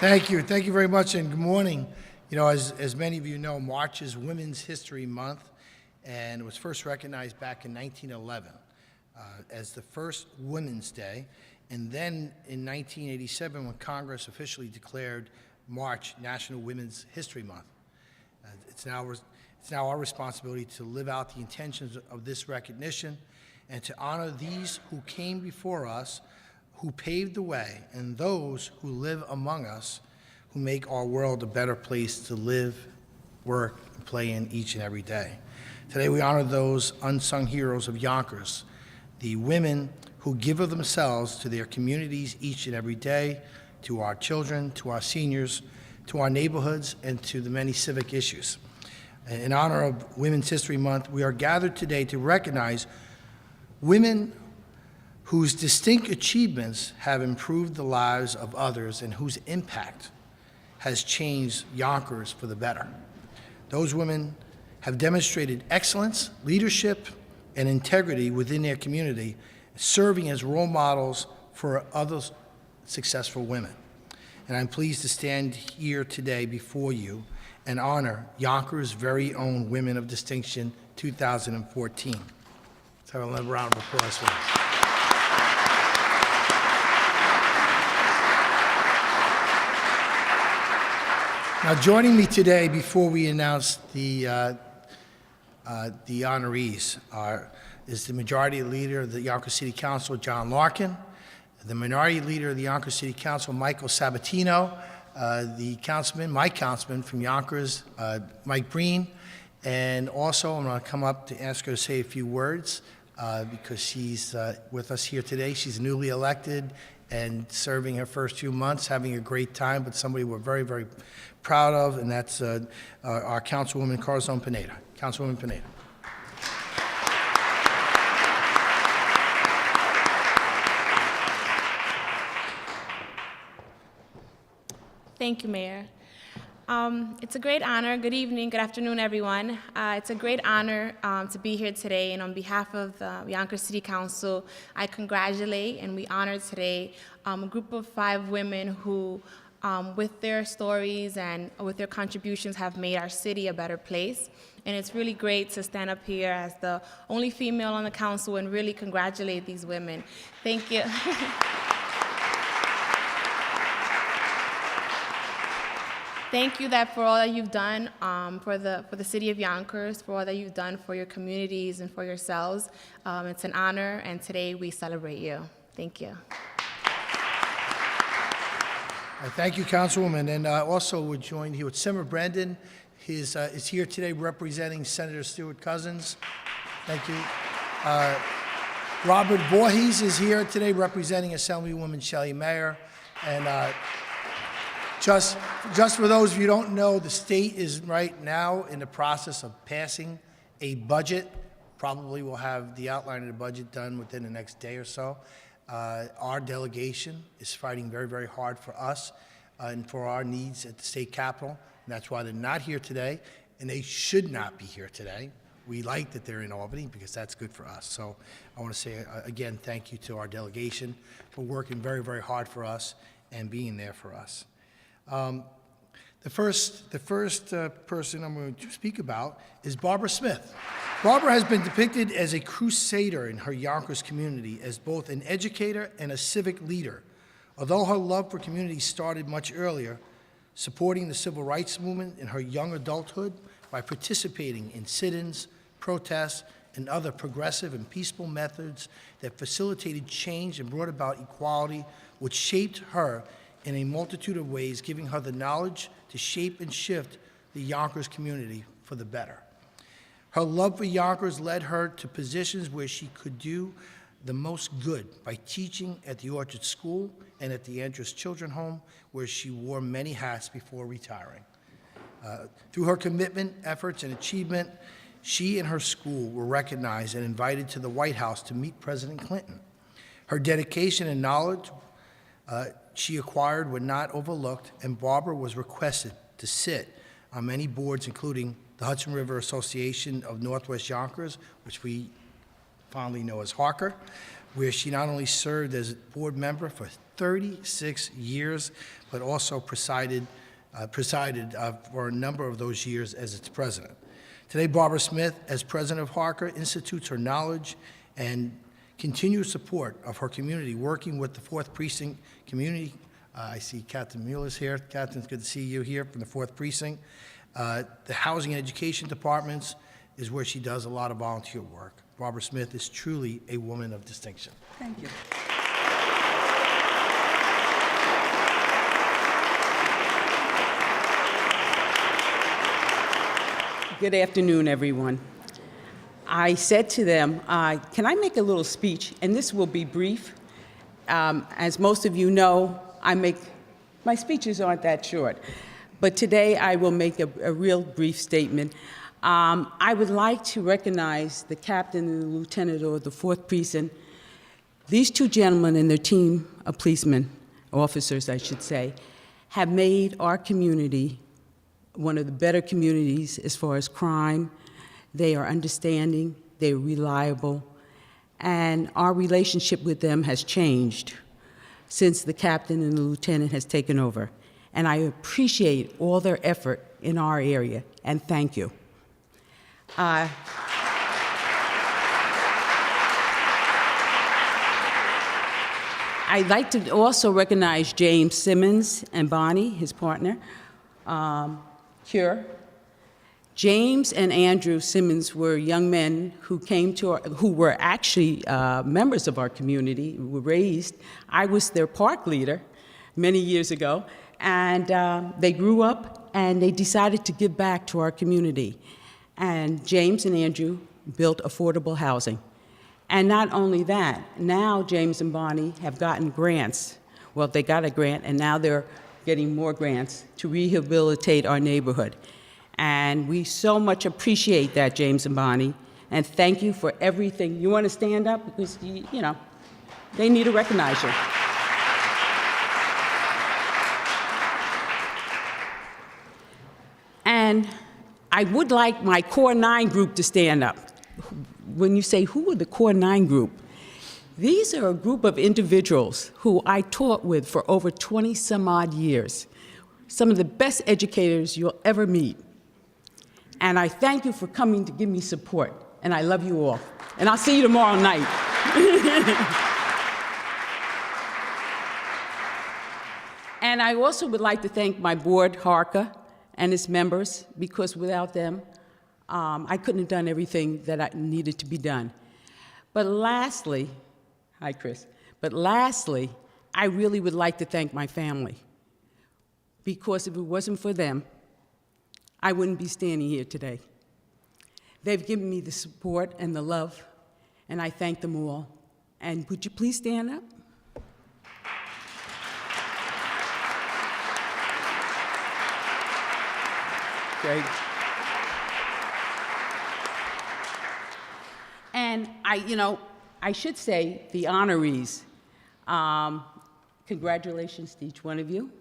Thank you very much, and good morning. You know, as many of you know, March is Women's History Month, and it was first recognized back in 1911 as the first Women's Day, and then in 1987 when Congress officially declared March National Women's History Month. It's now our responsibility to live out the intentions of this recognition and to honor these who came before us, who paved the way, and those who live among us, who make our world a better place to live, work, and play in each and every day. Today we honor those unsung heroes of Yonkers, the women who give of themselves to their communities each and every day, to our children, to our seniors, to our neighborhoods, and to the many civic issues. In honor of Women's History Month, we are gathered today to recognize women whose distinct achievements have improved the lives of others and whose impact has changed Yonkers for the better. Those women have demonstrated excellence, leadership, and integrity within their community, serving as role models for other successful women. And I'm pleased to stand here today before you and honor Yonkers' very own Women of Distinction 2014. Let's have a round of applause for this. Now, joining me today before we announce the honorees is the Majority Leader of the Yonkers City Council, John Larkin, the Minority Leader of the Yonkers City Council, Michael Sabatino, my councilman from Yonkers, Mike Breen, and also I'm going to come up to ask her to say a few words because she's with us here today. She's newly elected and serving her first few months, having a great time, but somebody we're very, very proud of, and that's our Councilwoman Corazon Pineda. Councilwoman Pineda. Thank you, Mayor. It's a great honor. Good evening, good afternoon, everyone. It's a great honor to be here today, and on behalf of the Yonkers City Council, I congratulate and we honor today a group of 5 women who, with their stories and with their contributions, have made our city a better place. And it's really great to stand up here as the only female on the council and really congratulate these women. Thank you. Thank you for all that you've done for the city of Yonkers, for all that you've done for your communities and for yourselves. It's an honor, and today we celebrate you. Thank you. Thank you, Councilwoman. And also we're joined here with Senator Brandon. He is here today representing Senator Stuart Cousins. Thank you. Robert Voorhees is here today representing Assemblywoman Shelley Mayer. And just for those of you who don't know, the state is right now in the process of passing a budget. Probably will have the outline of the budget done within the next day or so. Our delegation is fighting very, very hard for us and for our needs at the state capitol. And that's why they're not here today, and they should not be here today. We like that they're in Albany because that's good for us. So I want to say, again, thank you to our delegation for working very, very hard for us and being there for us. The first person I'm going to speak about is Barbara Smith. Barbara has been depicted as a crusader in her Yonkers community, as both an educator and a civic leader. Although her love for community started much earlier, supporting the civil rights movement in her young adulthood by participating in sit-ins, protests, and other progressive and peaceful methods that facilitated change and brought about equality, which shaped her in a multitude of ways, giving her the knowledge to shape and shift the Yonkers community for the better. Her love for Yonkers led her to positions where she could do the most good by teaching at the Orchard School and at the Andrus Children's Home, where she wore many hats before retiring. Through her commitment, efforts, and achievement, she and her school were recognized and invited to the White House to meet President Clinton. Her dedication and knowledge she acquired were not overlooked, and Barbara was requested to sit on many boards, including the Hudson River Association of Northwest Yonkers, which we fondly know as Harker, where she not only served as a board member for 36 years, but also presided for a number of those years as its president. Today, Barbara Smith, as president of Harker, institutes her knowledge and continued support of her community, working with the 4th Precinct community. I see Captain Mueller's here. Captain, it's good to see you here from the 4th Precinct. The Housing and Education Departments is where she does a lot of volunteer work. Barbara Smith is truly a woman of distinction. Thank you. Good afternoon, everyone. I said to them, can I make a little speech? And this will be brief. As most of you know, my speeches aren't that short. But today I will make a real brief statement. I would like to recognize the captain and the lieutenant of the 4th Precinct. These two gentlemen and their team of policemen, officers I should say, have made our community one of the better communities as far as crime. They are understanding, they're reliable, and our relationship with them has changed since the captain and the lieutenant has taken over. And I appreciate all their effort in our area, and thank you. I'd like to also recognize James Simmons and Bonnie, his partner, Cure. James and Andrew Simmons were young men who who were actually members of our community, who were raised. I was their park leader many years ago, and they grew up and they decided to give back to our community. And James and Andrew built affordable housing. And not only that, now James and Bonnie have gotten grants. Well, they got a grant, and now they're getting more grants to rehabilitate our neighborhood. And we so much appreciate that, James and Bonnie, and thank you for everything. You want to stand up? Because, you know, they need to recognize you. And I would like my Core 9 group to stand up. When you say, who are the Core 9 group? These are a group of individuals who I taught with for over 20 some odd years. Some of the best educators you'll ever meet. And I thank you for coming to give me support. And I love you all. And I'll see you tomorrow night. And I also would like to thank my board, Harker, and its members, because without them, I couldn't have done everything that I needed to be done. But lastly, hi, Chris. But lastly, I really would like to thank my family, because if it wasn't for them, I wouldn't be standing here today. They've given me the support and the love, and I thank them all. And would you please stand up? Great. And I should say the honorees. Congratulations to each one of you.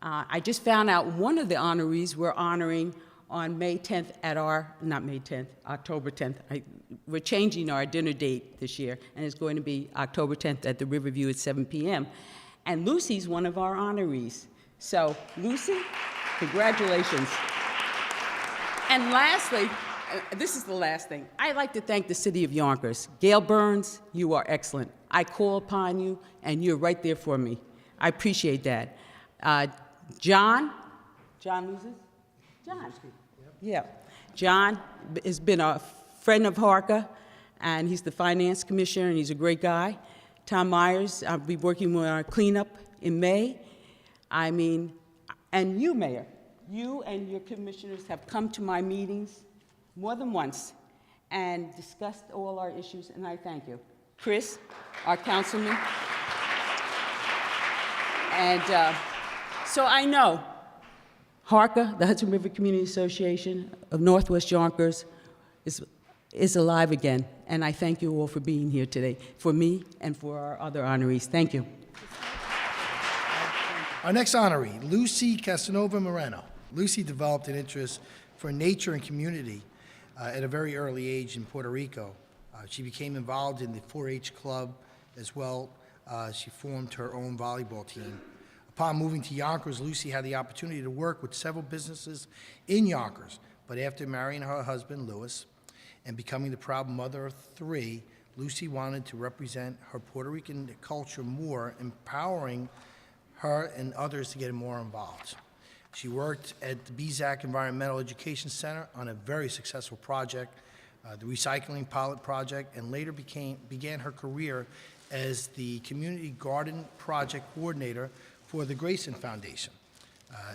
I just found out one of the honorees we're honoring on May 10th at October 10th. We're changing our dinner date this year, and it's going to be October 10th at the Riverview at 7 p.m. And Lucy's one of our honorees. So, Lucy, congratulations. And lastly, this is the last thing. I'd like to thank the city of Yonkers. Gail Burns, you are excellent. I call upon you, and you're right there for me. I appreciate that. John loses? John. Yeah. John has been a friend of Harker, and he's the finance commissioner, and he's a great guy. Tom Myers, I'll be working with our cleanup in May. And you, Mayor, you and your commissioners have come to my meetings more than once and discussed all our issues, and I thank you. Chris, our councilman. And so I know Harker, the Hudson River Community Association of Northwest Yonkers, is alive again, and I thank you all for being here today, for me and for our other honorees. Thank you. Our next honoree, Lucy Casanova Moreno. Lucy developed an interest for nature and community at a very early age in Puerto Rico. She became involved in the 4-H club As well, she formed her own volleyball team. Upon moving to Yonkers, Lucy had the opportunity to work with several businesses in Yonkers, but after marrying her husband, Louis, and becoming the proud mother of 3, Lucy wanted to represent her Puerto Rican culture more, empowering her and others to get more involved. She worked at the BZAC Environmental Education Center on a very successful project, the recycling pilot project, and later began her career as the Community Garden Project Coordinator for the Grayson Foundation,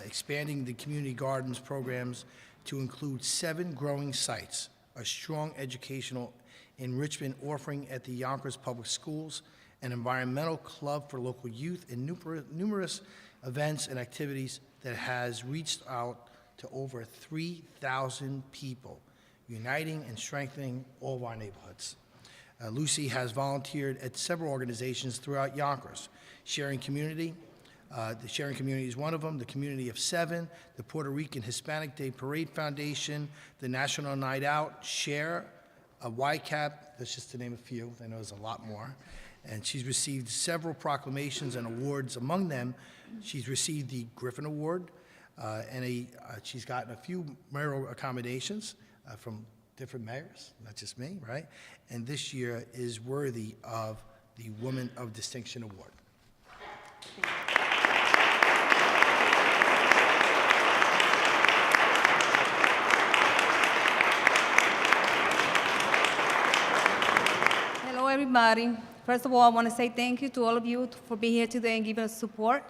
expanding the community gardens programs to include 7 growing sites, a strong educational enrichment offering at the Yonkers Public Schools, an environmental club for local youth, and numerous events and activities that has reached out to over 3,000 people, uniting and strengthening all of our neighborhoods. Lucy has volunteered at several organizations throughout Yonkers, Sharing Community. The Sharing Community is one of them, the Community of 7, the Puerto Rican Hispanic Day Parade Foundation, the National Night Out, Share, YCAP, that's just to name a few. I know there's a lot more. And she's received several proclamations and awards. Among them, she's received the Griffin Award, and she's gotten a few mayoral accommodations from different mayors, not just me, right? And this year is worthy of the Woman of Distinction Award. Hello, everybody. First of all, I want to say thank you to all of you for being here today and giving us support.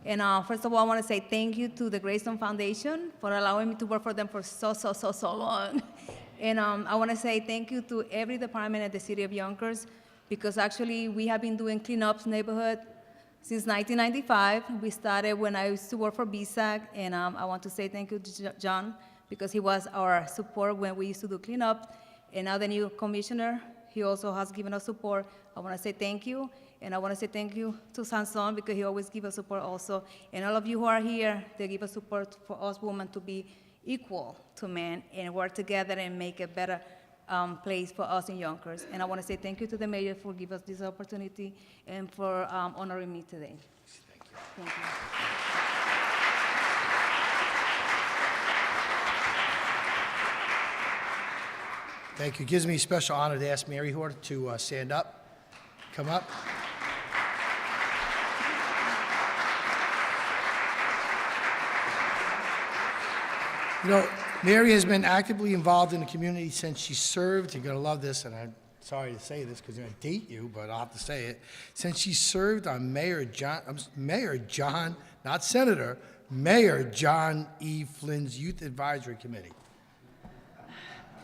And first of all, I want to say thank you to the Greystone Foundation for allowing me to work for them for so long. And I want to say thank you to every department at the City of Yonkers, because actually we have been doing cleanups neighborhood since 1995. We started when I used to work for BSAC, and I want to say thank you to John, because he was our support when we used to do cleanup. And now the new commissioner, he also has given us support. I want to say thank you, and I want to say thank you to Sanson, because he always gives us support also. And all of you who are here, they give us support for us women to be equal to men and work together and make a better place for us in Yonkers. And I want to say thank you to the mayor for giving us this opportunity and for honoring me today. Thank you. Thank you. It gives me a special honor to ask Mary Horter to stand up, come up. You know, Mary has been actively involved in the community since she served. You're going to love this, and I'm sorry to say this because I'm going to date you, but I'll have to say it. Since she served on Mayor John, not Senator, Mayor John E. Flynn's Youth Advisory Committee.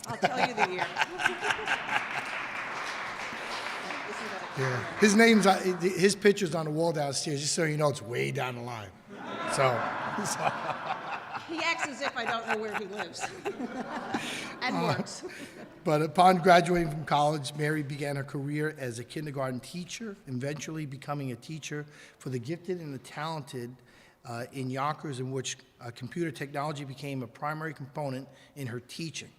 I'll tell you the year. Yeah, his picture's on the wall downstairs, just so you know it's way down the line. So. He acts as if I don't know where he lives. And works. But upon graduating from college, Mary began her career as a kindergarten teacher, eventually becoming a teacher for the gifted and the talented in Yonkers, in which computer technology became a primary component in her teaching.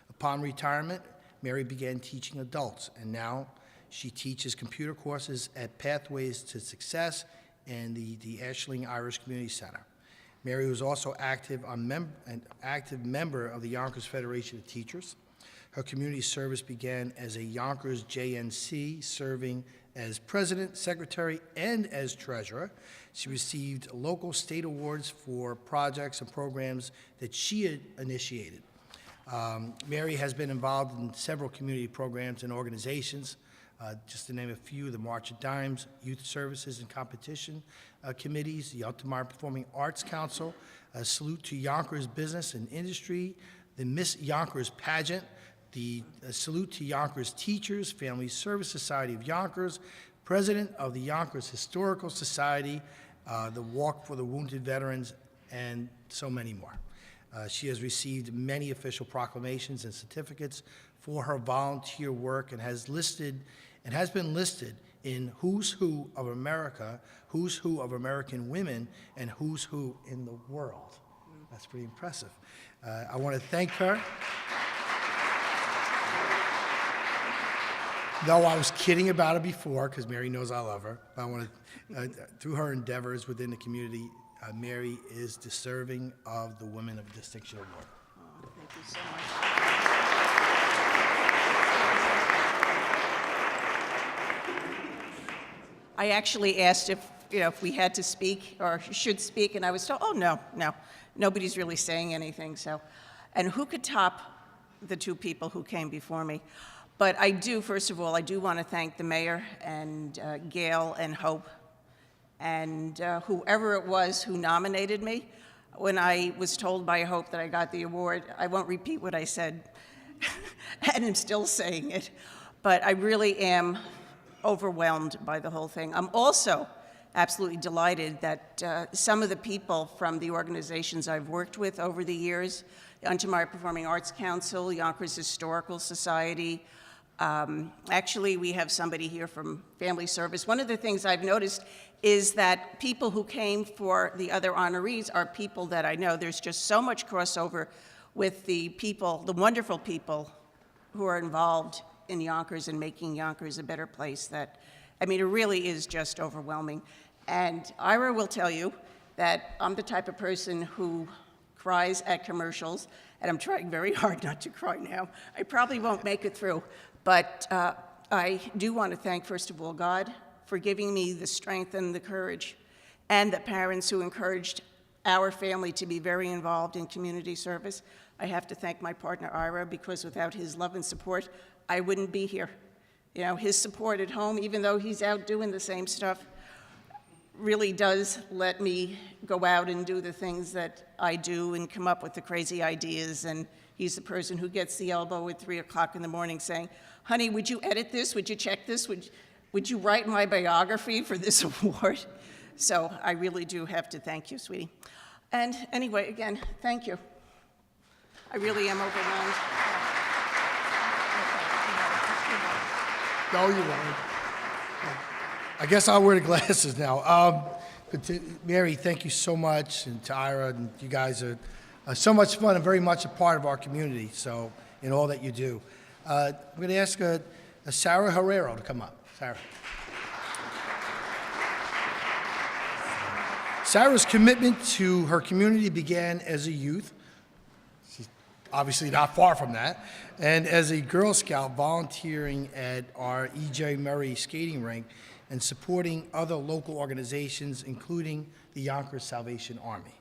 Upon retirement, Mary began teaching adults, and now she teaches computer courses at Pathways to Success and the Ashling Irish Community Center. Mary was also an active member of the Yonkers Federation of Teachers. Her community service began as a Yonkers JNC, serving as president, secretary, and as treasurer. She received local state awards for projects and programs that she had initiated. Mary has been involved in several community programs and organizations, just to name a few: the March of Dimes, Youth Services and Competition Committees, the Altamar Performing Arts Council, a Salute to Yonkers Business and Industry, the Miss Yonkers Pageant, the Salute to Yonkers Teachers, Family Service Society of Yonkers, President of the Yonkers Historical Society, the Walk for the Wounded Veterans, and so many more. She has received many official proclamations and certificates for her volunteer work, and has been listed in Who's Who of America, Who's Who of American Women, and Who's Who in the World. That's pretty impressive. I want to thank her. though I was kidding about it before, because Mary knows I love her, but I want to, through her endeavors within the community, Mary is deserving of the Women of Distinction Award. Oh, thank you so much. I actually asked if we had to speak or should speak, and I was told, oh, no, nobody's really saying anything. So, and who could top the two people who came before me? But I do, first of all, I do want to thank the mayor and Gail and Hope and whoever it was who nominated me. When I was told by Hope that I got the award, I won't repeat what I said, and I'm still saying it, but I really am overwhelmed by the whole thing. I'm also absolutely delighted that some of the people from the organizations I've worked with over the years, the Untermeyer Performing Arts Council, Yonkers Historical Society, actually we have somebody here from Family Service. One of the things I've noticed is that people who came for the other honorees are people that I know. There's just so much crossover with the people, the wonderful people who are involved in Yonkers and making Yonkers a better place that, I mean, it really is just overwhelming. And Ira will tell you that I'm the type of person who cries at commercials, and I'm trying very hard not to cry now. I probably won't make it through, but I do want to thank, first of all, God for giving me the strength and the courage, and the parents who encouraged our family to be very involved in community service. I have to thank my partner, Ira, because without his love and support, I wouldn't be here. You know, his support at home, even though he's out doing the same stuff, really does let me go out and do the things that I do and come up with the crazy ideas. And he's the person who gets the elbow at 3 o'clock in the morning saying, honey, would you edit this? Would you check this? Would you write my biography for this award? So I really do have to thank you, sweetie. And anyway, again, thank you. I really am overwhelmed. No, you won't. I guess I'll wear the glasses now. But Mary, thank you so much, and to Ira, and you guys are so much fun and very much a part of our community, so, in all that you do. I'm going to ask Sarah Herrero to come up. Sarah. Sarah's commitment to her community began as a youth. She's obviously not far from that. And as a Girl Scout volunteering at our E.J. Murray skating rink and supporting other local organizations, including the Yonkers Salvation Army.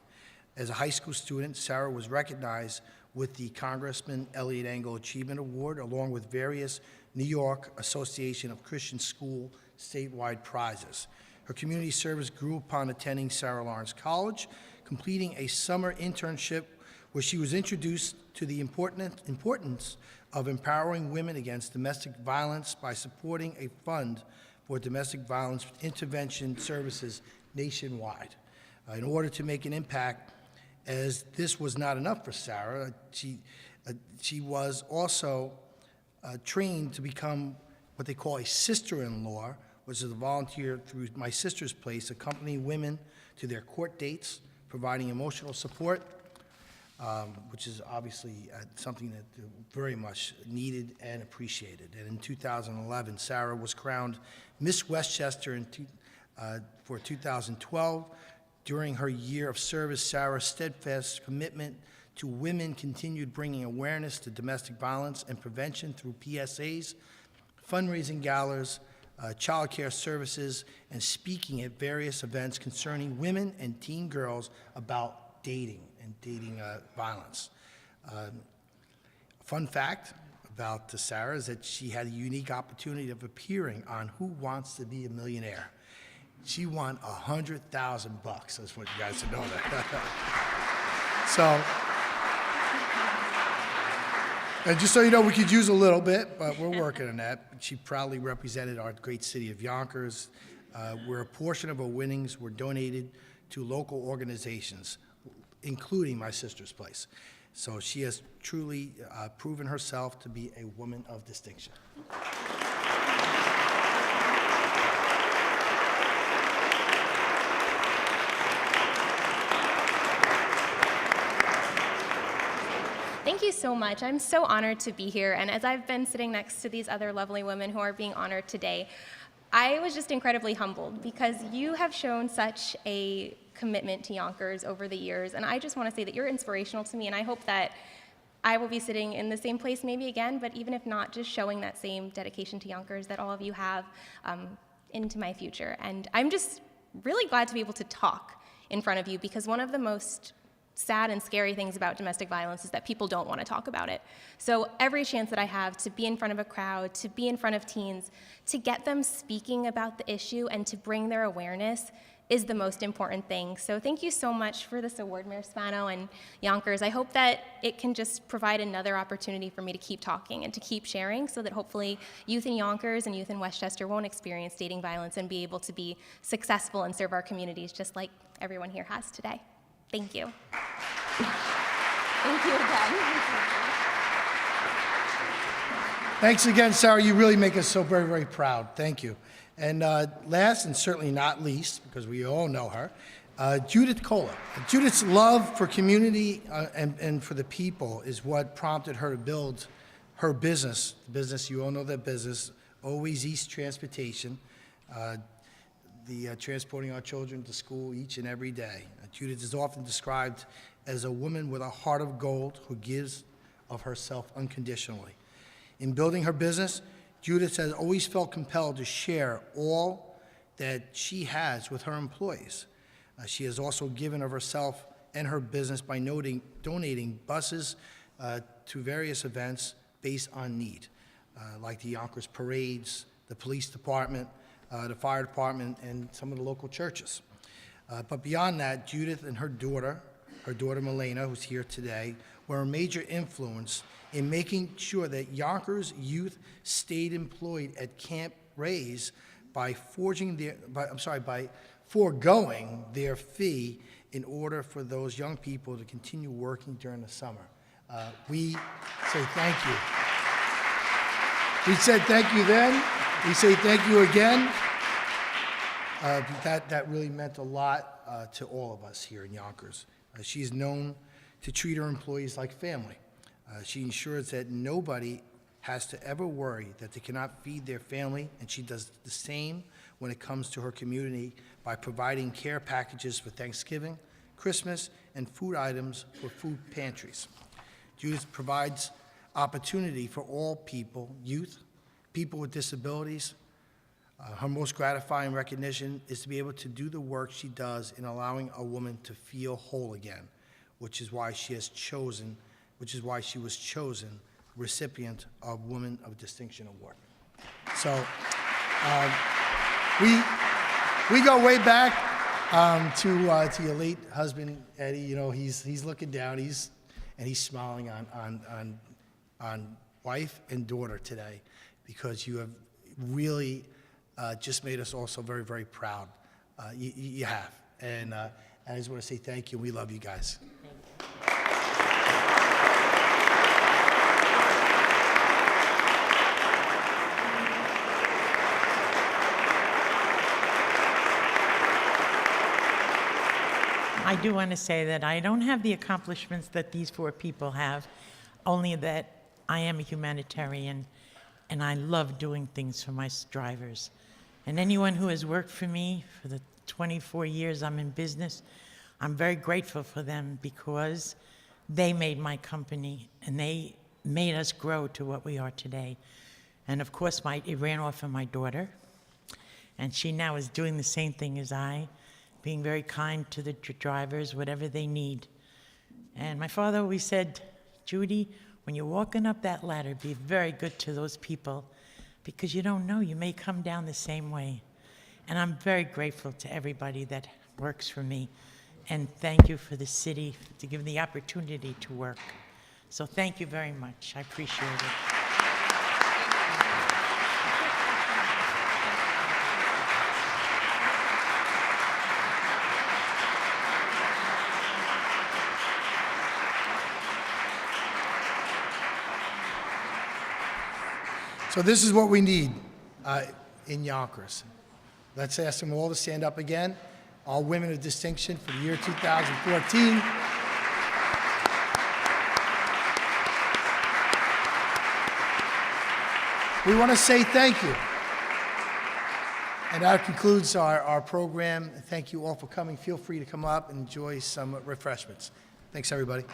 As a high school student, Sarah was recognized with the Congressman Elliot Engel Achievement Award, along with various New York Association of Christian School statewide prizes. Her community service grew upon attending Sarah Lawrence College, completing a summer internship where she was introduced to the importance of empowering women against domestic violence by supporting a fund for domestic violence intervention services nationwide. In order to make an impact, as this was not enough for Sarah, she was also trained to become what they call a sister-in-law, which is a volunteer through My Sister's Place, accompanying women to their court dates, providing emotional support, which is obviously something that very much needed and appreciated. And in 2011, Sarah was crowned Miss Westchester for 2012. During her year of service, Sarah's steadfast commitment to women continued bringing awareness to domestic violence and prevention through PSAs, fundraising galas, child care services, and speaking at various events concerning women and teen girls about dating and dating violence. Fun fact about Sarah is that she had a unique opportunity of appearing on Who Wants to Be a Millionaire. She won $100,000. I just want you guys to know that. So, and just so you know, we could use a little bit, but we're working on that. She proudly represented our great city of Yonkers, where a portion of her winnings were donated to local organizations, including My Sister's Place. So she has truly proven herself to be a woman of distinction. Thank Thank you so much. I'm so honored to be here. And as I've been sitting next to these other lovely women who are being honored today, I was just incredibly humbled because you have shown such a commitment to Yonkers over the years. And I just want to say that you're inspirational to me. And I hope that I will be sitting in the same place maybe again, but even if not, just showing that same dedication to Yonkers that all of you have into my future. And I'm just really glad to be able to talk in front of you because one of the most sad and scary things about domestic violence is that people don't want to talk about it. So every chance that I have to be in front of a crowd, to be in front of teens, to get them speaking about the issue and to bring their awareness is the most important thing. So thank you so much for this award, Mayor Spano and Yonkers. I hope that it can just provide another opportunity for me to keep talking and to keep sharing so that hopefully youth in Yonkers and youth in Westchester won't experience dating violence and be able to be successful and serve our communities just like everyone here has today. Thank you. Thank you again. Thanks again, Sarah. You really make us so very, very proud. Thank you. And last and certainly not least, because we all know her, Judith Cola. Judith's love for community and for the people is what prompted her to build her business. The business, you all know that business, Always East Transportation, transporting our children to school each and every day. Judith is often described as a woman with a heart of gold who gives of herself unconditionally. In building her business, Judith has always felt compelled to share all that she has with her employees. She has also given of herself and her business by donating buses to various events based on need, like the Yonkers parades, the police department, the fire department, and some of the local churches. But beyond that, Judith and her daughter Moreno, who's here today, were a major influence in making sure that Yonkers youth stayed employed at Camp Ray's by foregoing their fee in order for those young people to continue working during the summer. We say thank you. We said thank you then. We say thank you again. That really meant a lot to all of us here in Yonkers. She's known to treat her employees like family. She ensures that nobody has to ever worry that they cannot feed their family, and she does the same when it comes to her community by providing care packages for Thanksgiving, Christmas, and food items for food pantries. Judith provides opportunity for all people, youth, people with disabilities. Her most gratifying recognition is to be able to do the work she does in allowing a woman to feel whole again, which is why she was chosen recipient of Woman of Distinction Award. So we go way back to your late husband, Eddie. You know, he's looking down, he's smiling on wife and daughter today, because you have really just made us all so very, very proud. You have. And I just want to say thank you. We love you guys. I do want to say that I don't have the accomplishments that these four people have, only that I am a humanitarian and I love doing things for my drivers. And anyone who has worked for me for the 24 years I'm in business, I'm very grateful for them, because they made my company and they made us grow to what we are today. And of course, it ran off of my daughter, and she now is doing the same thing as I, being very kind to the drivers, whatever they need. And my father always said, Judy, when you're walking up that ladder, be very good to those people, because you don't know, you may come down the same way. And I'm very grateful to everybody that works for me. And thank you for the city to give me the opportunity to work. So thank you very much. I appreciate it. So this is what we need in Yonkers. Let's ask them all to stand up again. All women of distinction for the year 2014. We want to say thank you. And that concludes our program. Thank you all for coming. Feel free to come up and enjoy some refreshments. Thanks, everybody.